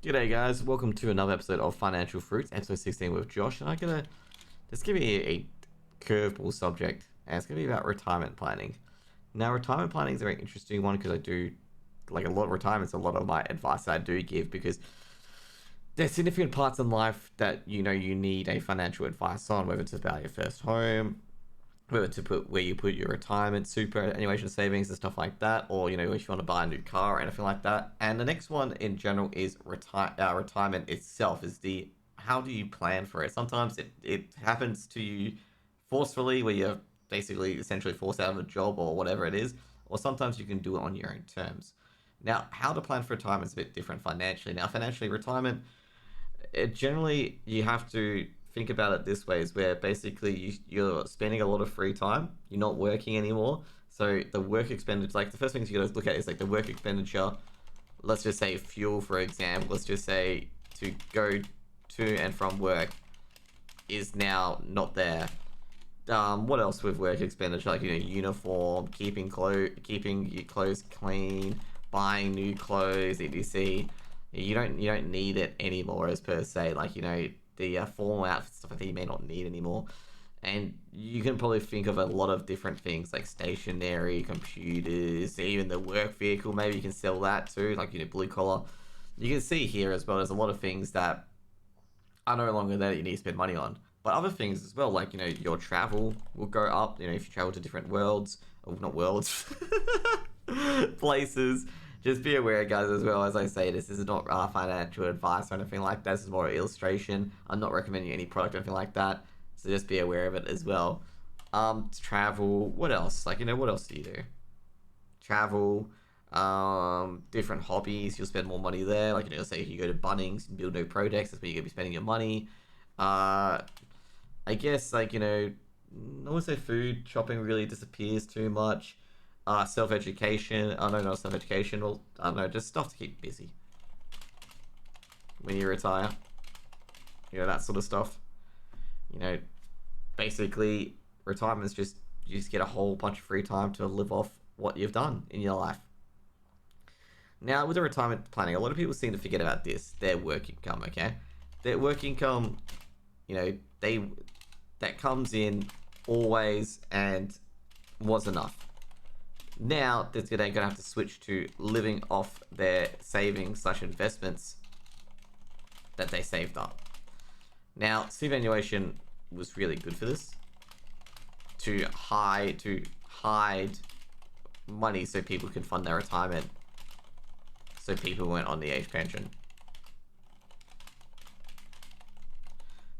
G'day guys, welcome to another episode of Financial Fruits, episode 16 with Josh, and I'm gonna just give you a curveball subject, and it's gonna be about retirement planning. Now, retirement planning is a very interesting one because I do like a lot of retirements, a lot of my advice that I do give because there's significant parts in life that you need a financial advice on, whether it's about your first home, whether to put where you put your retirement superannuation savings and stuff like that, or if you want to buy a new car or anything like that. And the next one in general is retirement itself. Is the how do you plan for it? Sometimes it happens to you forcefully, where you're basically essentially forced out of a job or whatever it is, or sometimes you can do it on your own terms. Now, how to plan for retirement is a bit different financially. Now, financially, retirement generally you have to think about it this way: is where basically you're spending a lot of free time, you're not working anymore, so the work expenditure, like the first things you got to look at is like the work expenditure. Let's just say fuel, for example. Let's just say to go to and from work is now not there. What else with work expenditure, like uniform, keeping your clothes clean, buying new clothes, etc. You don't need it anymore as per se, like the formal outfit stuff that you may not need anymore. And you can probably think of a lot of different things like stationery, computers, even the work vehicle. Maybe you can sell that too, like blue collar. You can see here as well. There's a lot of things that are no longer there that you need to spend money on. But other things as well, like your travel will go up. If you travel to different worlds, or not worlds, places. Just be aware, guys, as well. As I say, this is not financial advice or anything like that. This is more an illustration. I'm not recommending any product or anything like that. So just be aware of it as well. Travel. What else? Like, what else do you do? Travel. Different hobbies. You'll spend more money there. Like, say if you go to Bunnings and build new projects, that's where you're going to be spending your money. I guess, like, I would say food shopping really disappears too much. Self-education. Oh, no, not self-education. Well, I don't know, just stuff to keep busy when you retire. That sort of stuff. Basically, retirement is just, you just get a whole bunch of free time to live off what you've done in your life. Now, with the retirement planning, a lot of people seem to forget about this, their work income, okay? Their work income, that comes in always and was enough. Now they're going to have to switch to living off their savings/investments that they saved up. Now, superannuation was really good for this, to hide money so people can fund their retirement, so people weren't on the age pension.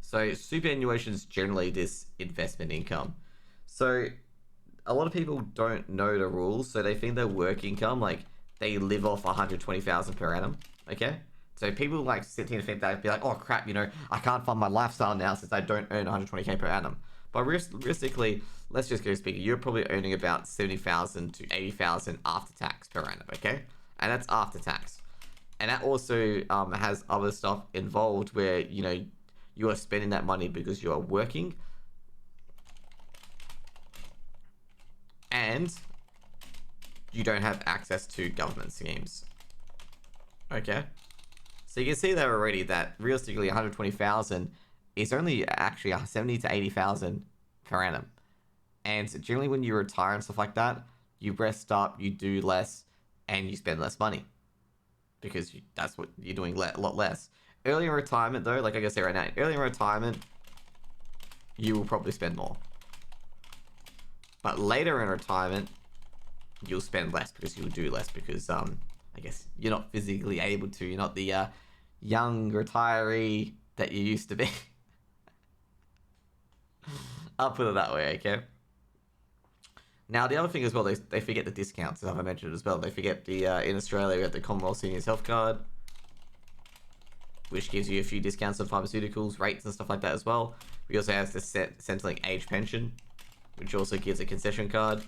So superannuation is generally this investment income. So a lot of people don't know the rules, so they think their work income, like, they live off 120,000 per annum. Okay, so people like sit here and think that, be like, oh crap, I can't fund my lifestyle now since I don't earn 120k per annum. But realistically, let's just go speaking, you're probably earning about 70,000 to 80,000 after tax per annum. Okay, and that's after tax, and that also has other stuff involved where you are spending that money because you are working, and you don't have access to government schemes. Okay, so you can see there already that realistically 120,000 is only actually 70 to 80,000 per annum. And generally when you retire and stuff like that, you rest up, you do less, and you spend less money because that's what you're doing, a lot less. Early in retirement though, like I can say right now, early in retirement you will probably spend more. But later in retirement, you'll spend less because you'll do less because I guess you're not physically able to. You're not the young retiree that you used to be. I'll put it that way, okay? Now, the other thing as well, they forget the discounts, as I mentioned as well. They forget the, in Australia, we have the Commonwealth Seniors Health Card, which gives you a few discounts on pharmaceuticals, rates and stuff like that as well. We also have the Centrelink Age Pension, which also gives a concession card,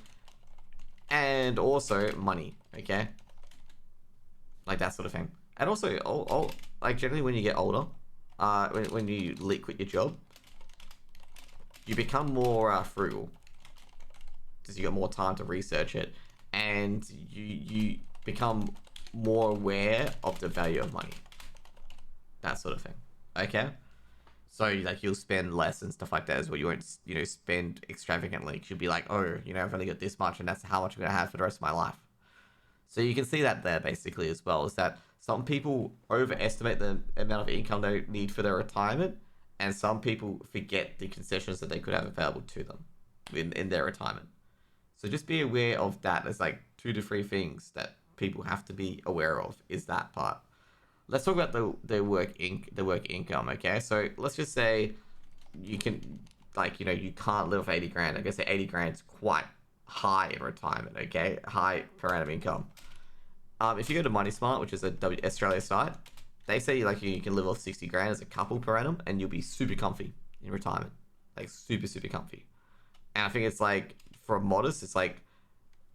and also money, okay? Like that sort of thing. And also, like generally when you get older, when you quit your job, you become more frugal, because you got more time to research it, and you become more aware of the value of money. that sort of thing. Okay, so like you'll spend less and stuff like that as well. You won't spend extravagantly. You'll be like, oh, I've only got this much, and that's how much I'm gonna have for the rest of my life. So you can see that there basically as well, is that some people overestimate the amount of income they need for their retirement, and some people forget the concessions that they could have available to them in their retirement. So just be aware of that. There's like 2 to 3 things that people have to be aware of, is that part. Let's talk about the work income, okay? So let's just say you can, like, you can't live off 80 grand. I guess 80 grand is quite high in retirement, okay? High per annum income. If you go to Moneysmart, which is a Australia site, they say like you can live off 60 grand as a couple per annum, and you'll be super comfy in retirement, like super super comfy. And I think it's like for a modest, it's like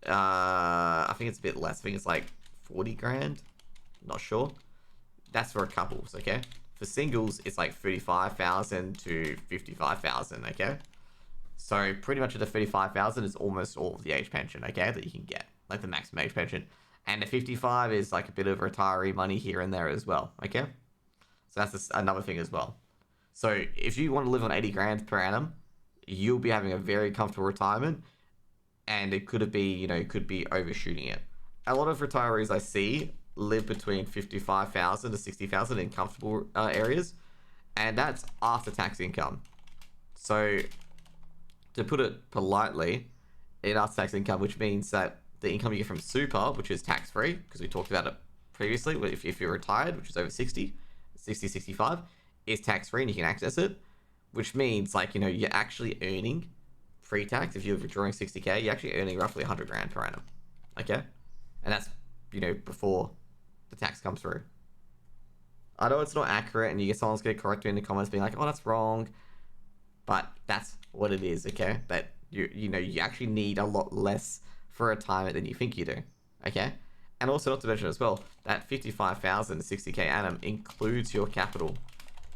I think it's a bit less. I think it's like 40 grand. Not sure. That's for a couples, okay? For singles, it's like 35,000 to 55,000, okay? So pretty much at the 35,000 is almost all of the age pension, okay, that you can get, like the maximum age pension. And the 55 is like a bit of retiree money here and there as well, okay? So that's another thing as well. So if you want to live on 80 grand per annum, you'll be having a very comfortable retirement, and it could be, could be overshooting it. A lot of retirees I see live between 55,000 to 60,000 in comfortable areas, and that's after tax income. So to put it politely, in after tax income, which means that the income you get from super, which is tax free, because we talked about it previously, if you're retired, which is over 60, 65, is tax free and you can access it, which means like, you're actually earning pre-tax. If you're withdrawing 60k, you're actually earning roughly 100 grand per annum, okay? And that's, before the tax comes through. I know it's not accurate, and someone's going to correct me in the comments being like, oh, that's wrong, but that's what it is, okay? That you actually need a lot less for retirement than you think you do, okay? And also, not to mention as well, that 55,000 to 60k annum includes your capital.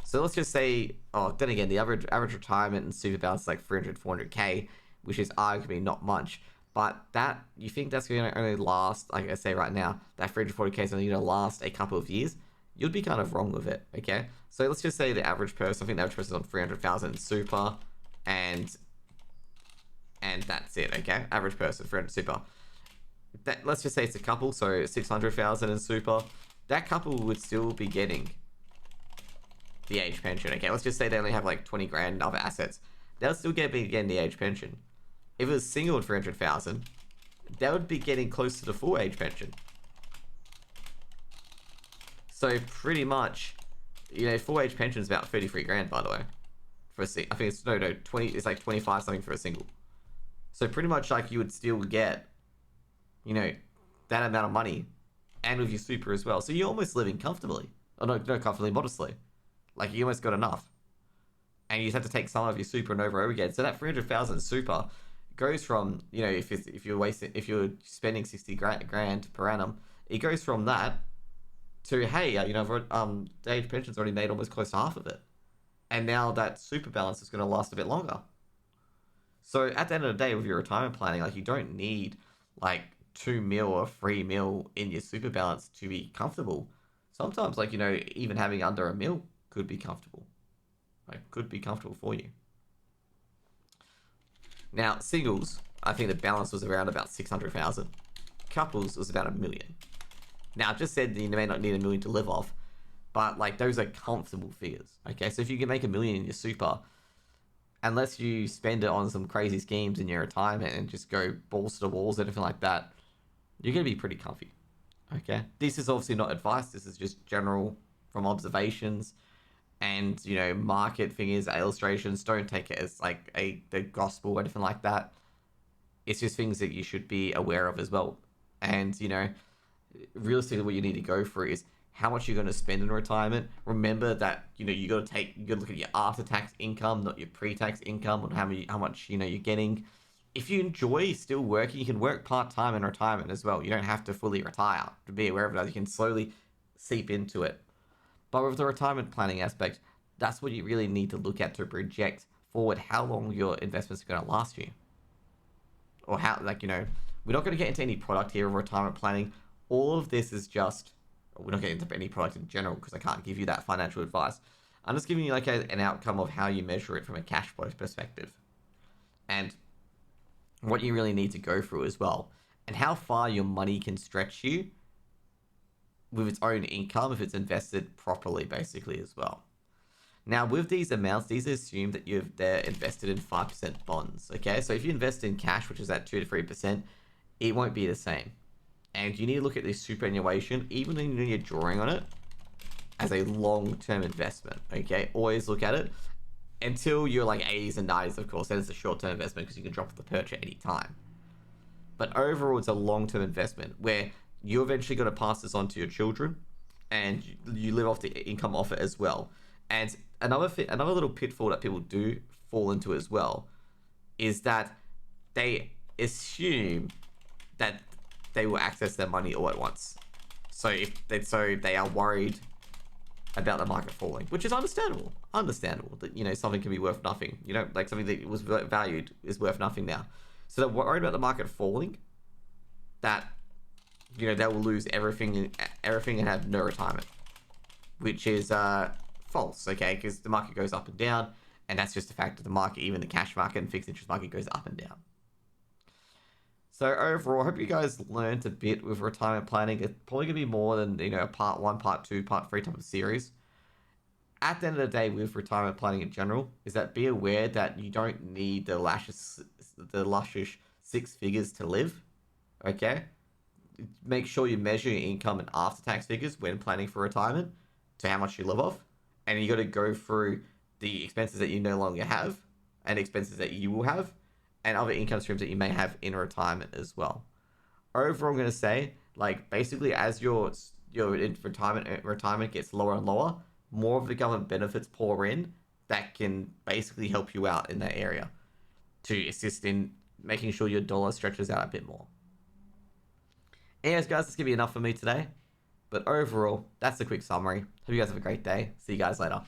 So let's just say, then again, the average retirement and super balance is like 300, 400k, which is arguably not much. But that, you think that's going to only last, like I say right now, that 340k is only going to last a couple of years, you'd be kind of wrong with it, okay? So let's just say the average person, I think the average person is on 300,000 in super, and that's it, okay? Average person, 300 super. Let's just say it's a couple, so 600,000 in super. That couple would still be getting the age pension, okay? Let's just say they only have like 20 grand in other assets. They'll still be getting the age pension. If it was single at 300,000, they would be getting close to the full age pension. So pretty much, full age pension is about 33 grand, by the way. For I think it's 20. It's like 25 something for a single. So pretty much like you would still get, that amount of money, and with your super as well. So you're almost living comfortably. Oh no, comfortably, modestly. Like you almost got enough, and you just have to take some of your super and over again. So that 300,000 super goes from, if you're spending 60 grand per annum, it goes from that to, hey, the age pension's already made almost close to half of it, and now that super balance is going to last a bit longer. So at the end of the day, with your retirement planning, like you don't need like 2 mil or 3 mil in your super balance to be comfortable. Sometimes, like, even having under a mil could be comfortable. Like, could be comfortable for you. Now, singles, I think the balance was around about 600,000. Couples was about 1 million. Now, I've just said that you may not need 1 million to live off, but like those are comfortable figures. Okay, so if you can make 1 million in your super, unless you spend it on some crazy schemes in your retirement and just go balls to the walls, anything like that, you're gonna be pretty comfy. Okay, this is obviously not advice. This is just general from observations, and market figures, illustrations. Don't take it as like the gospel or anything like that. It's just things that you should be aware of as well. And realistically, what you need to go for is how much you're going to spend in retirement. Remember that you got to look at your after-tax income, not your pre-tax income, or how much you're getting. If you enjoy still working, you can work part-time in retirement as well. You don't have to fully retire. To be aware of that, you can slowly seep into it. But with the retirement planning aspect, that's what you really need to look at to project forward how long your investments are going to last you. Or how, we're not going to get into any product here of retirement planning. All of this is just we're not getting into any product in general because I can't give you that financial advice. I'm just giving you like an outcome of how you measure it from a cash flow perspective, and what you really need to go through as well, and how far your money can stretch you with its own income if it's invested properly, basically, as well. Now, with these amounts, these assume that they're invested in 5% bonds. Okay, so if you invest in cash, which is at 2 to 3%, it won't be the same. And you need to look at this superannuation, even when you're drawing on it, as a long-term investment. Okay, always look at it until you're like 80s and 90s, of course. Then it's a short-term investment because you can drop off the perch at any time. But overall, it's a long-term investment where you eventually got to pass this on to your children, and you live off the income off it as well. And another little pitfall that people do fall into as well is that they assume that they will access their money all at once. So they are worried about the market falling, which is understandable. Understandable that something can be worth nothing. Like something that was valued is worth nothing now. So they're worried about the market falling, that they will lose everything and have no retirement, which is false. Okay, because the market goes up and down, and that's just a fact of the market. Even the cash market and fixed interest market goes up and down. So overall, I hope you guys learned a bit with retirement planning. It's probably gonna be more than a part 1, part 2, part 3 type of series. At the end of the day, with retirement planning in general, is that be aware that you don't need the luscious 6 figures to live. Okay, make sure you measure your income and after-tax figures when planning for retirement to how much you live off, and you got to go through the expenses that you no longer have and expenses that you will have, and other income streams that you may have in retirement as well. Overall, I'm going to say, like, basically as your retirement gets lower and lower, more of the government benefits pour in that can basically help you out in that area to assist in making sure your dollar stretches out a bit more. Anyways, guys, that's going to be enough for me today. But overall, that's a quick summary. Hope you guys have a great day. See you guys later.